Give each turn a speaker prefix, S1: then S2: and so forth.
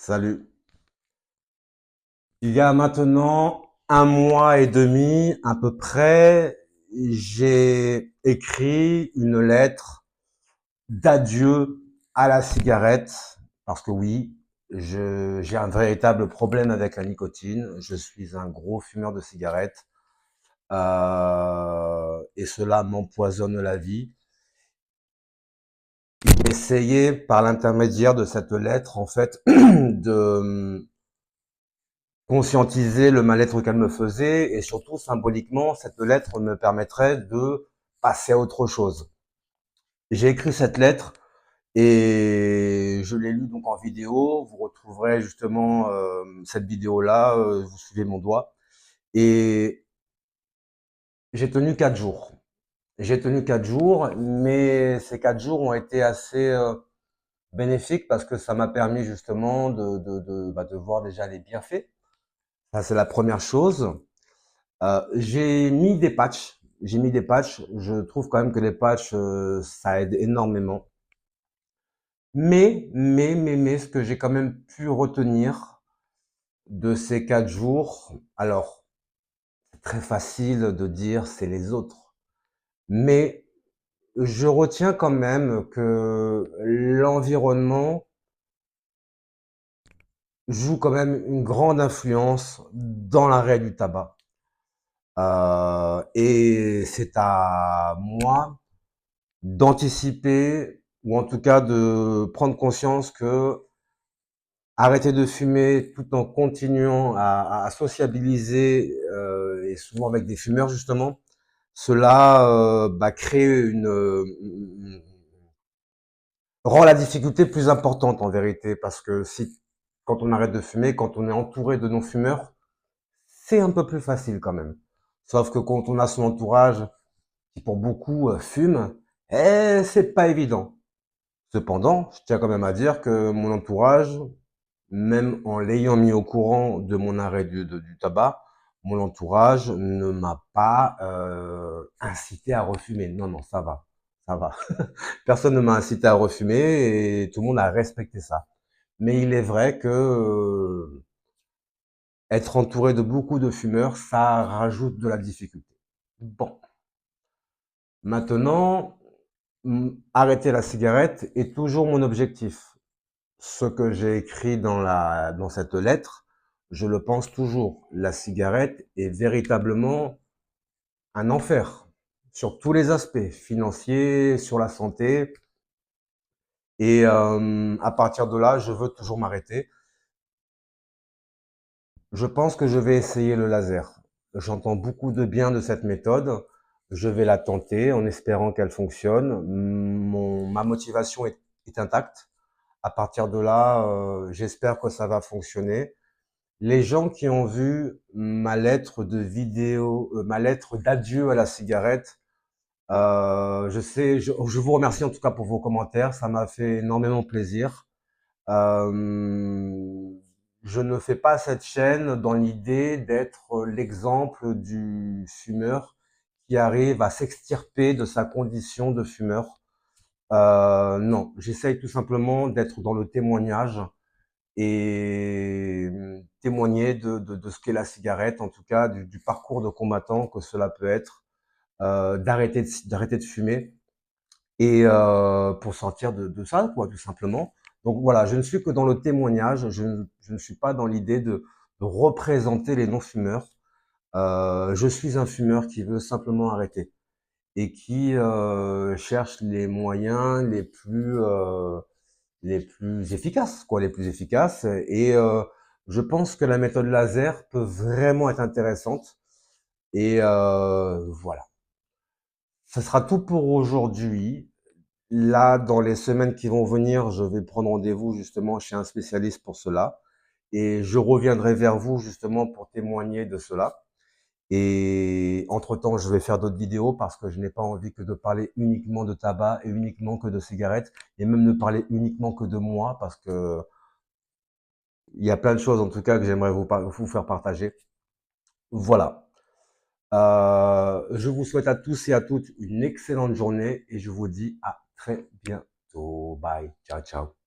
S1: Salut. Il y a maintenant un mois et demi à peu près, j'ai écrit une lettre d'adieu à la cigarette parce que oui, j'ai un véritable problème avec la nicotine. Je suis un gros fumeur de cigarettes et cela m'empoisonne la vie. J'ai essayé par l'intermédiaire de cette lettre en fait de conscientiser le mal-être qu'elle me faisait et surtout symboliquement, cette lettre me permettrait de passer à autre chose. J'ai écrit cette lettre et je l'ai lue donc en vidéo. Vous retrouverez justement cette vidéo-là, vous suivez mon doigt. Et j'ai tenu 4 jours. J'ai tenu 4 jours, mais ces 4 jours ont été assez bénéfiques parce que ça m'a permis justement de voir déjà les bienfaits. Ça, c'est la première chose. J'ai mis des patchs. J'ai mis des patchs. Je trouve quand même que les patchs, ça aide énormément. Mais, ce que j'ai quand même pu retenir de ces 4 jours, alors, c'est très facile de dire c'est les autres, mais je retiens quand même que l'environnement joue quand même une grande influence dans l'arrêt du tabac. Et c'est à moi d'anticiper ou en tout cas de prendre conscience que arrêter de fumer tout en continuant à sociabiliser et souvent avec des fumeurs justement, cela crée rend la difficulté plus importante en vérité parce que si quand on arrête de fumer, quand on est entouré de non-fumeurs, c'est un peu plus facile quand même. Sauf que quand on a son entourage qui pour beaucoup fume, c'est pas évident. Cependant, je tiens quand même à dire que mon entourage, même en l'ayant mis au courant de mon arrêt du tabac, mon entourage ne m'a pas incité à refumer. Non, non, ça va, ça va. Personne ne m'a incité à refumer et tout le monde a respecté ça. Mais il est vrai que être entouré de beaucoup de fumeurs, ça rajoute de la difficulté. Bon, maintenant, arrêter la cigarette est toujours mon objectif. Ce que j'ai écrit dans cette lettre, je le pense toujours. La cigarette est véritablement un enfer sur tous les aspects, financiers, sur la santé. Et à partir de là, je veux toujours m'arrêter. Je pense que je vais essayer le laser. J'entends beaucoup de bien de cette méthode. Je vais la tenter en espérant qu'elle fonctionne. Ma motivation est intacte. À partir de là, j'espère que ça va fonctionner. Les gens qui ont vu ma lettre de vidéo, ma lettre d'adieu à la cigarette, je vous remercie en tout cas pour vos commentaires, ça m'a fait énormément plaisir. Euh, je ne fais pas cette chaîne dans l'idée d'être l'exemple du fumeur qui arrive à s'extirper de sa condition de fumeur. Non, j'essaye tout simplement d'être dans le témoignage et témoigner de ce qu'est la cigarette, en tout cas du parcours de combattant que cela peut être, d'arrêter de fumer et pour sortir de ça, quoi, tout simplement. Donc voilà, je ne suis que dans le témoignage, je ne suis pas dans l'idée de représenter les non-fumeurs. Je suis un fumeur qui veut simplement arrêter et qui cherche les moyens les plus efficaces, quoi, les plus efficaces. Et je pense que la méthode laser peut vraiment être intéressante. Et voilà. Ce sera tout pour aujourd'hui. Là, dans les semaines qui vont venir, je vais prendre rendez-vous justement chez un spécialiste pour cela. Et je reviendrai vers vous justement pour témoigner de cela. Et entre-temps, je vais faire d'autres vidéos parce que je n'ai pas envie que de parler uniquement de tabac et uniquement que de cigarettes et même ne parler uniquement que de moi parce que il y a plein de choses en tout cas que j'aimerais vous faire partager. Voilà. Je vous souhaite à tous et à toutes une excellente journée et je vous dis à très bientôt. Bye. Ciao, ciao.